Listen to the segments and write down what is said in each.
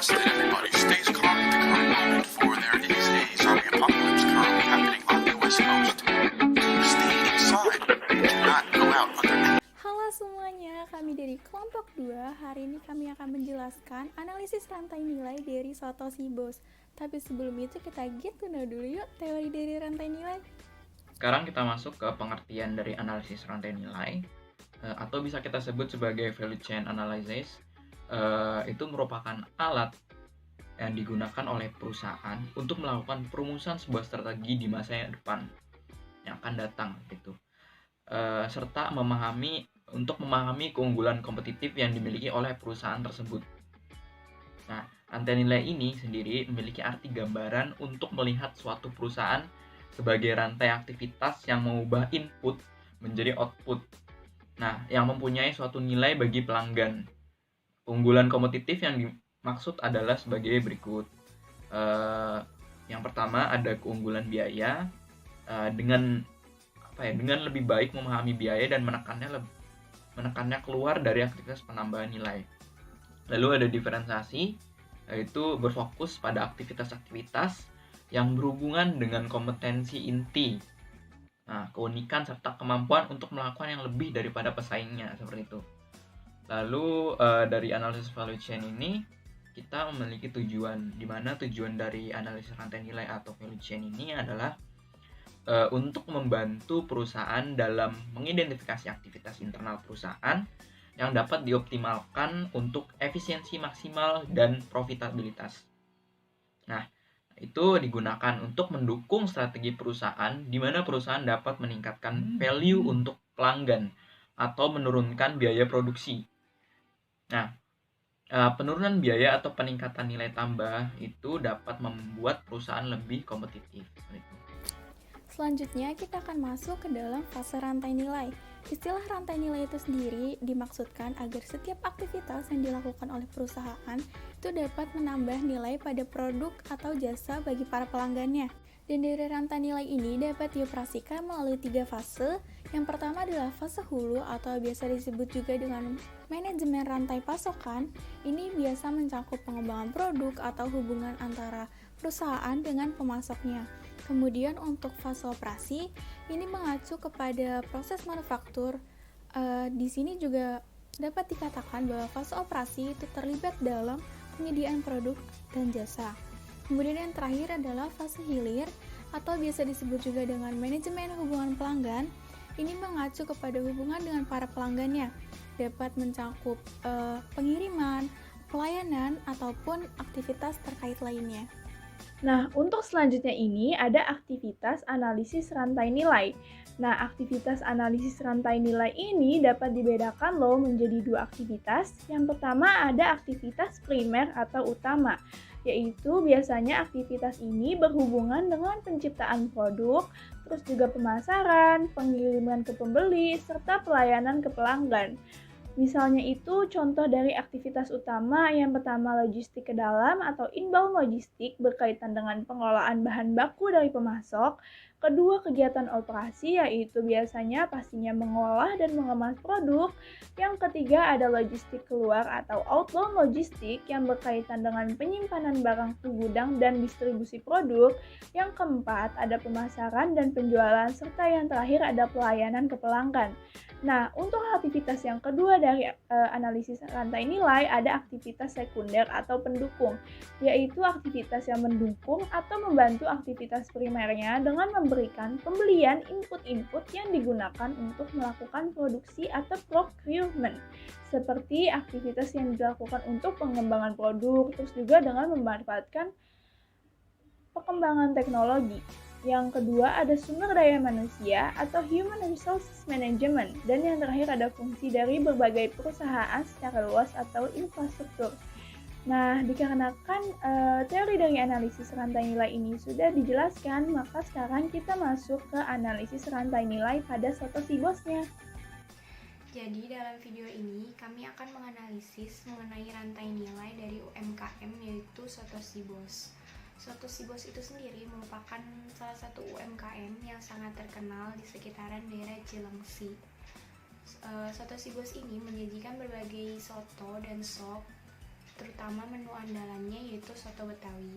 suggest that everybody stays calm at the current moment, for there is a zombie apocalypse currently happening on the West Coast. Stay inside. Do not go out under. Halo semuanya, kami dari kelompok 2. Hari ini kami akan menjelaskan analisis rantai nilai dari Satoshi Bos. Tapi sebelum itu kita get to know dulu yuk teori dari rantai nilai. Sekarang kita masuk ke pengertian dari analisis rantai nilai, atau bisa kita sebut sebagai value chain analysis. Itu merupakan alat yang digunakan oleh perusahaan untuk melakukan perumusan sebuah strategi di masa yang depan yang akan datang gitu. Serta memahami keunggulan kompetitif yang dimiliki oleh perusahaan tersebut. Nah, rantai nilai ini sendiri memiliki arti gambaran untuk melihat suatu perusahaan sebagai rantai aktivitas yang mengubah input menjadi output. Nah, yang mempunyai suatu nilai bagi pelanggan. Keunggulan kompetitif yang dimaksud adalah sebagai berikut. Yang pertama ada keunggulan biaya. Dengan lebih baik memahami biaya dan menekannya keluar dari aktivitas penambahan nilai. Lalu ada diferensiasi, yaitu berfokus pada aktivitas-aktivitas yang berhubungan dengan kompetensi inti. Nah, keunikan serta kemampuan untuk melakukan yang lebih daripada pesaingnya, seperti itu. Lalu dari analisis value chain ini kita memiliki tujuan, di mana tujuan dari analisis rantai nilai atau value chain ini adalah untuk membantu perusahaan dalam mengidentifikasi aktivitas internal perusahaan yang dapat dioptimalkan untuk efisiensi maksimal dan profitabilitas. Nah, itu digunakan untuk mendukung strategi perusahaan di mana perusahaan dapat meningkatkan value untuk pelanggan atau menurunkan biaya produksi. Nah, penurunan biaya atau peningkatan nilai tambah itu dapat membuat perusahaan lebih kompetitif. Selanjutnya kita akan masuk ke dalam fase rantai nilai. Istilah rantai nilai itu sendiri dimaksudkan agar setiap aktivitas yang dilakukan oleh perusahaan itu dapat menambah nilai pada produk atau jasa bagi para pelanggannya. Dan dari rantai nilai ini dapat dioperasikan melalui 3 fase. Yang pertama adalah fase hulu atau biasa disebut juga dengan manajemen rantai pasokan. Ini biasa mencakup pengembangan produk atau hubungan antara perusahaan dengan pemasoknya. Kemudian untuk fase operasi, ini mengacu kepada proses manufaktur. Di sini juga dapat dikatakan bahwa fase operasi itu terlibat dalam penyediaan produk dan jasa. Kemudian yang terakhir adalah fase hilir atau biasa disebut juga dengan manajemen hubungan pelanggan. Ini mengacu kepada hubungan dengan para pelanggannya, dapat mencakup pengiriman, pelayanan, ataupun aktivitas terkait lainnya. Nah, untuk selanjutnya ini ada aktivitas analisis rantai nilai. Nah, aktivitas analisis rantai nilai ini dapat dibedakan loh menjadi 2 aktivitas. Yang pertama ada aktivitas primer atau utama, yaitu biasanya aktivitas ini berhubungan dengan penciptaan produk, terus juga pemasaran, pengiriman ke pembeli, serta pelayanan ke pelanggan. Misalnya itu contoh dari aktivitas utama yang pertama logistik ke dalam atau inbound logistik berkaitan dengan pengelolaan bahan baku dari pemasok. Kedua, kegiatan operasi yaitu biasanya pastinya mengolah dan mengemas produk. Yang ketiga ada logistik keluar atau outbound logistik yang berkaitan dengan penyimpanan barang ke gudang dan distribusi produk. Yang keempat ada pemasaran dan penjualan serta yang terakhir ada pelayanan ke pelanggan. Nah, untuk aktivitas yang kedua dari analisis rantai nilai ada aktivitas sekunder atau pendukung, yaitu aktivitas yang mendukung atau membantu aktivitas primernya dengan memberikan pembelian input-input yang digunakan untuk melakukan produksi atau procurement, seperti aktivitas yang dilakukan untuk pengembangan produk, terus juga dengan memanfaatkan perkembangan teknologi. Yang kedua ada sumber daya manusia atau human resources management, dan yang terakhir ada fungsi dari berbagai perusahaan secara luas atau infrastruktur. Nah, dikarenakan teori dari analisis rantai nilai ini sudah dijelaskan, maka sekarang kita masuk ke analisis rantai nilai pada Satoshi Bosnya. Jadi dalam video ini kami akan menganalisis mengenai rantai nilai dari UMKM yaitu Satoshi Bos. Satoshi Bos itu sendiri merupakan salah satu UMKM yang sangat terkenal di sekitaran daerah Cilengsi. Satoshi Bos ini menyajikan berbagai soto dan sop terutama menu andalannya yaitu soto Betawi.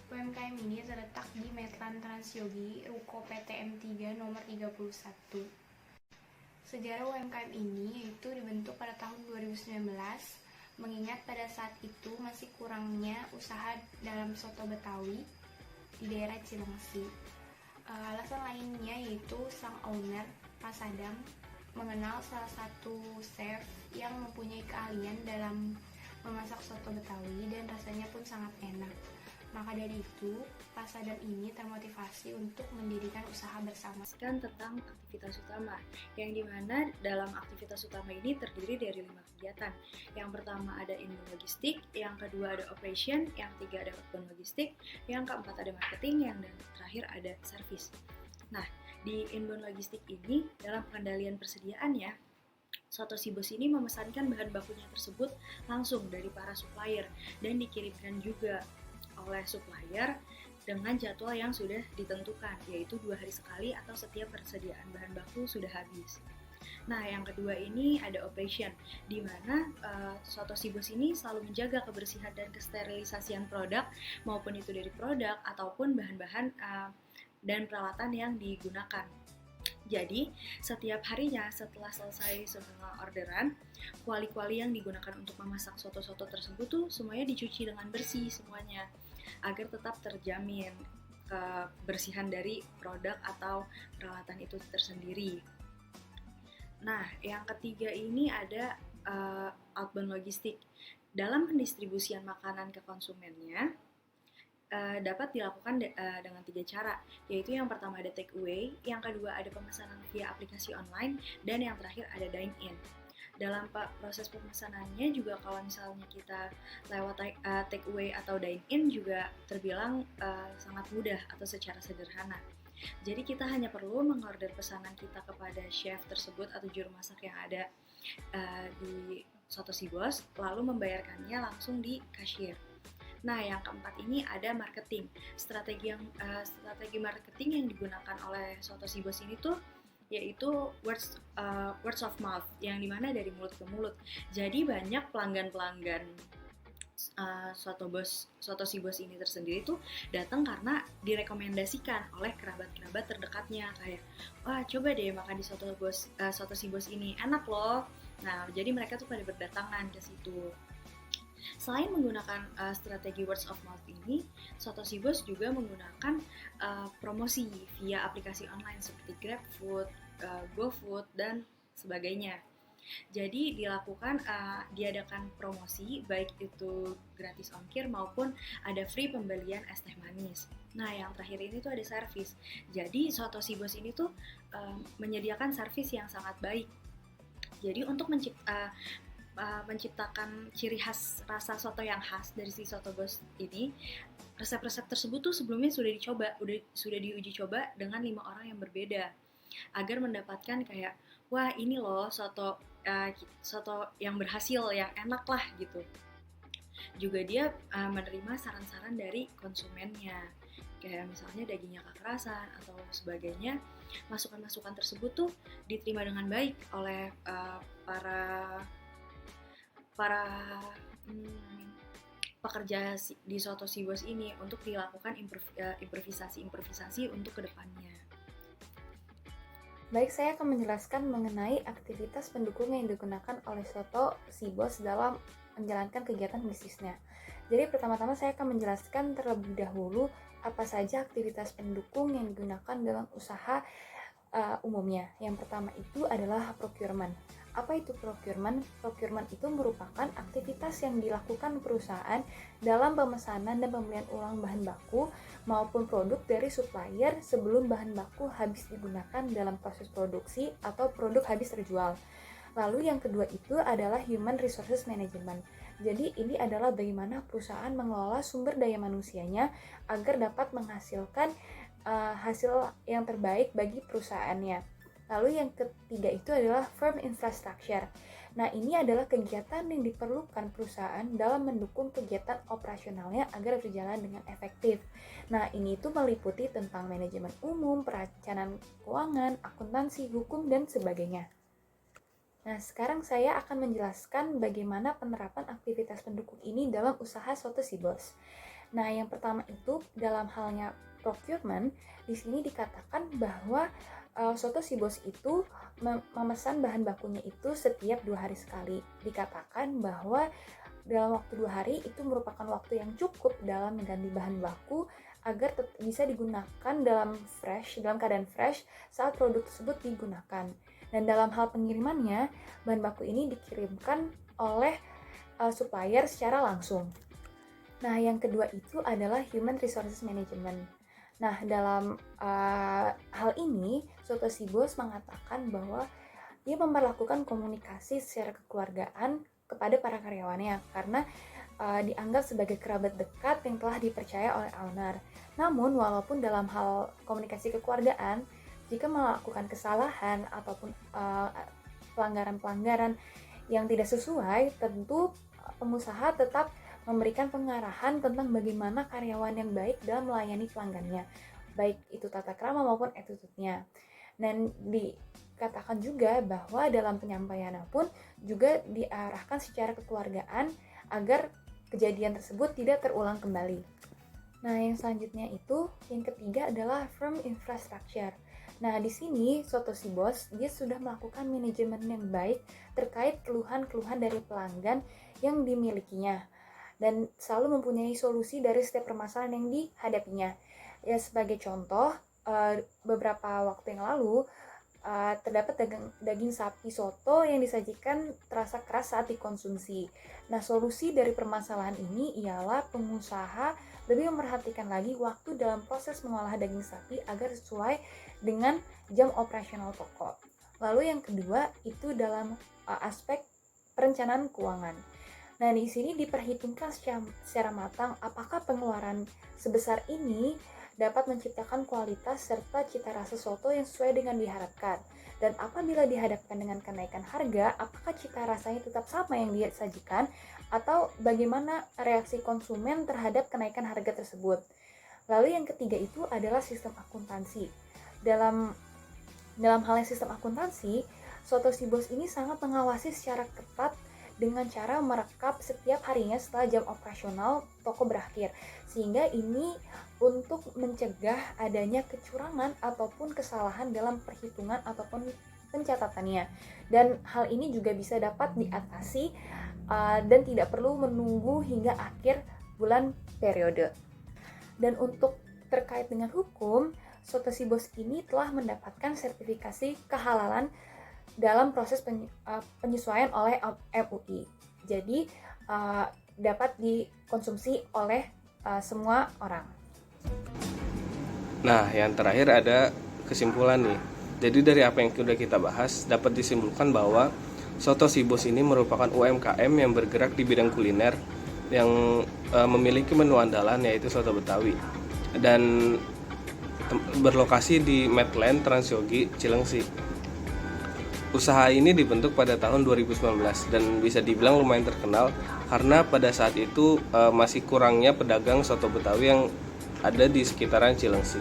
UMKM ini terletak di Medlan Transyogi, Ruko PTM 3 nomor 31. Sejarah UMKM ini yaitu dibentuk pada tahun 2019, mengingat pada saat itu masih kurangnya usaha dalam soto Betawi di daerah Cilengsi. Alasan lainnya yaitu sang owner, Pak Sadam, mengenal salah satu chef yang mempunyai keahlian dalam memasak soto Betawi dan rasanya pun sangat enak. Maka dari itu, Pak Sadam ini termotivasi untuk mendirikan usaha bersama. Tentang aktivitas utama, yang dimana dalam aktivitas utama ini terdiri dari 5 kegiatan. Yang pertama ada inbound logistik, yang kedua ada operation, yang ketiga ada outbound logistik, yang keempat ada marketing, yang dan terakhir ada service. Nah, di inbound logistik ini dalam pengendalian persediaannya, Soto Si Bos ini memesankan bahan bakunya tersebut langsung dari para supplier dan dikirimkan juga oleh supplier dengan jadwal yang sudah ditentukan, yaitu 2 hari sekali atau setiap persediaan bahan baku sudah habis. Nah, yang kedua ini ada operation, di mana Soto Si Bos ini selalu menjaga kebersihan dan kesterilisasian produk, maupun itu dari produk ataupun bahan-bahan dan peralatan yang digunakan. Jadi, setiap harinya setelah selesai semua orderan, kuali-kuali yang digunakan untuk memasak soto-soto tersebut tuh semuanya dicuci dengan bersih semuanya, agar tetap terjamin kebersihan dari produk atau peralatan itu tersendiri. Nah, yang ketiga ini ada outbound logistik. Dalam pendistribusian makanan ke konsumennya, dapat dilakukan dengan 3 cara, yaitu yang pertama ada take away, yang kedua ada pemesanan via aplikasi online, dan yang terakhir ada dine in. Dalam proses pemesanannya juga kalau misalnya kita lewat take away atau dine in juga terbilang sangat mudah atau secara sederhana. Jadi kita hanya perlu mengorder pesanan kita kepada chef tersebut atau juru masak yang ada di Soto Si Bos, lalu membayarkannya langsung di kasir. Nah, yang keempat ini ada marketing. Strategi marketing yang digunakan oleh Soto Si Bos ini tuh yaitu words of mouth, yang dimana dari mulut ke mulut. Jadi banyak pelanggan-pelanggan Soto Si Bos ini tersendiri tuh datang karena direkomendasikan oleh kerabat-kerabat terdekatnya, kayak wah coba deh makan di Soto Si Bos ini, enak loh. Nah, jadi mereka tuh pada berdatangan ke situ. Selain menggunakan strategi words of mouth ini, Soto Si Bos juga menggunakan promosi via aplikasi online seperti GrabFood, GoFood, dan sebagainya. Jadi diadakan promosi, baik itu gratis ongkir maupun ada free pembelian es teh manis. Nah, yang terakhir ini tuh ada service. Jadi Soto Si Bos ini tuh menyediakan service yang sangat baik. Jadi untuk menciptakan ciri khas rasa soto yang khas dari si Soto Bos ini, resep-resep tersebut tuh sebelumnya sudah diuji coba dengan 5 orang yang berbeda, agar mendapatkan kayak wah ini loh soto yang berhasil, yang enak lah gitu. Juga dia menerima saran-saran dari konsumennya, kayak misalnya dagingnya kekerasan atau sebagainya. Masukan-masukan tersebut tuh diterima dengan baik oleh para pekerja di Soto Si Bos ini untuk dilakukan improvisasi untuk kedepannya. Baik, saya akan menjelaskan mengenai aktivitas pendukung yang digunakan oleh Soto Si Bos dalam menjalankan kegiatan bisnisnya. Jadi pertama-tama saya akan menjelaskan terlebih dahulu apa saja aktivitas pendukung yang digunakan dalam usaha umumnya. Yang pertama itu adalah procurement. Apa itu procurement? Procurement itu merupakan aktivitas yang dilakukan perusahaan dalam pemesanan dan pembelian ulang bahan baku maupun produk dari supplier sebelum bahan baku habis digunakan dalam proses produksi atau produk habis terjual. Lalu yang kedua itu adalah human resources management. Jadi ini adalah bagaimana perusahaan mengelola sumber daya manusianya agar dapat menghasilkan hasil yang terbaik bagi perusahaannya. Lalu yang ketiga itu adalah firm infrastructure. Nah, ini adalah kegiatan yang diperlukan perusahaan dalam mendukung kegiatan operasionalnya agar berjalan dengan efektif. Nah, ini itu meliputi tentang manajemen umum, perencanaan keuangan, akuntansi, hukum, dan sebagainya. Nah, sekarang saya akan menjelaskan bagaimana penerapan aktivitas pendukung ini dalam usaha Soto Si Bos. Nah, yang pertama itu dalam halnya procurement, di sini dikatakan bahwa Soto Si Bos itu memesan bahan bakunya itu setiap 2 hari sekali. Dikatakan bahwa dalam waktu 2 hari itu merupakan waktu yang cukup dalam mengganti bahan baku agar bisa digunakan dalam keadaan fresh saat produk tersebut digunakan. Dan dalam hal pengirimannya, bahan baku ini dikirimkan oleh supplier secara langsung. Nah, yang kedua itu adalah Human Resources Management. Nah, dalam hal ini, Soto Si Bos mengatakan bahwa dia memperlakukan komunikasi secara kekeluargaan kepada para karyawannya karena dianggap sebagai kerabat dekat yang telah dipercaya oleh owner. Namun, walaupun dalam hal komunikasi kekeluargaan, jika melakukan kesalahan ataupun pelanggaran-pelanggaran yang tidak sesuai, tentu pengusaha tetap memberikan pengarahan tentang bagaimana karyawan yang baik dalam melayani pelanggannya, baik itu tata krama maupun attitude-nya. Dan dikatakan juga bahwa dalam penyampaiannya pun juga diarahkan secara kekeluargaan agar kejadian tersebut tidak terulang kembali. Nah, yang selanjutnya itu, yang ketiga adalah firm infrastructure. Nah, di sini Soto Si Bos dia sudah melakukan manajemen yang baik terkait keluhan-keluhan dari pelanggan yang dimilikinya dan selalu mempunyai solusi dari setiap permasalahan yang dihadapinya. Ya, sebagai contoh, beberapa waktu yang lalu terdapat daging sapi soto yang disajikan terasa keras saat dikonsumsi. Nah, solusi dari permasalahan ini ialah pengusaha lebih memperhatikan lagi waktu dalam proses mengolah daging sapi agar sesuai dengan jam operasional toko. Lalu yang kedua itu dalam aspek perencanaan keuangan. Nah, di sini diperhitungkan secara matang apakah pengeluaran sebesar ini dapat menciptakan kualitas serta cita rasa soto yang sesuai dengan diharapkan. Dan apabila dihadapkan dengan kenaikan harga, apakah cita rasanya tetap sama yang disajikan atau bagaimana reaksi konsumen terhadap kenaikan harga tersebut. Lalu yang ketiga itu adalah sistem akuntansi. Dalam hal sistem akuntansi, Soto Si Bos ini sangat mengawasi secara ketat dengan cara merekap setiap harinya setelah jam operasional toko berakhir, sehingga ini untuk mencegah adanya kecurangan ataupun kesalahan dalam perhitungan ataupun pencatatannya. Dan hal ini juga bisa dapat diatasi dan tidak perlu menunggu hingga akhir bulan periode. Dan untuk terkait dengan hukum, Soto Si Bos ini telah mendapatkan sertifikasi kehalalan dalam proses penyesuaian oleh MUI. Jadi dapat dikonsumsi oleh semua orang. Nah, yang terakhir ada kesimpulan nih. Jadi dari apa yang sudah kita bahas, dapat disimpulkan bahwa Soto Si Bos ini merupakan UMKM yang bergerak di bidang kuliner yang memiliki menu andalan yaitu soto Betawi dan berlokasi di Medland Transyogi Cilengsi. Usaha ini dibentuk pada tahun 2019 dan bisa dibilang lumayan terkenal karena pada saat itu masih kurangnya pedagang soto Betawi yang ada di sekitaran Cilengsi.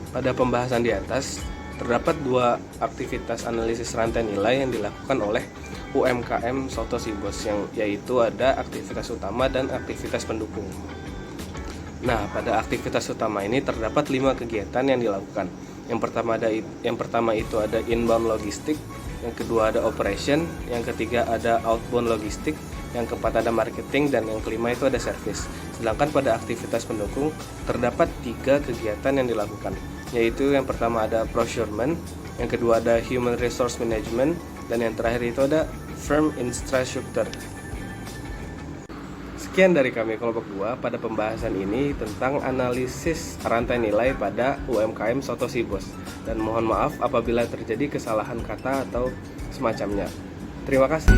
Pada pembahasan di atas, terdapat 2 aktivitas analisis rantai nilai yang dilakukan oleh UMKM Soto Si Bos, yang yaitu ada aktivitas utama dan aktivitas pendukung. Nah, pada aktivitas utama ini terdapat 5 kegiatan yang dilakukan. Yang pertama itu ada inbound logistik, yang kedua ada operation, yang ketiga ada outbound logistik, yang keempat ada marketing, dan yang kelima itu ada service. Sedangkan pada aktivitas pendukung terdapat 3 kegiatan yang dilakukan, yaitu yang pertama ada procurement, yang kedua ada human resource management, dan yang terakhir itu ada firm infrastructure. Sekian dari kami kelompok 2 pada pembahasan ini tentang analisis rantai nilai pada UMKM Soto Si Bos. Dan mohon maaf apabila terjadi kesalahan kata atau semacamnya. Terima kasih.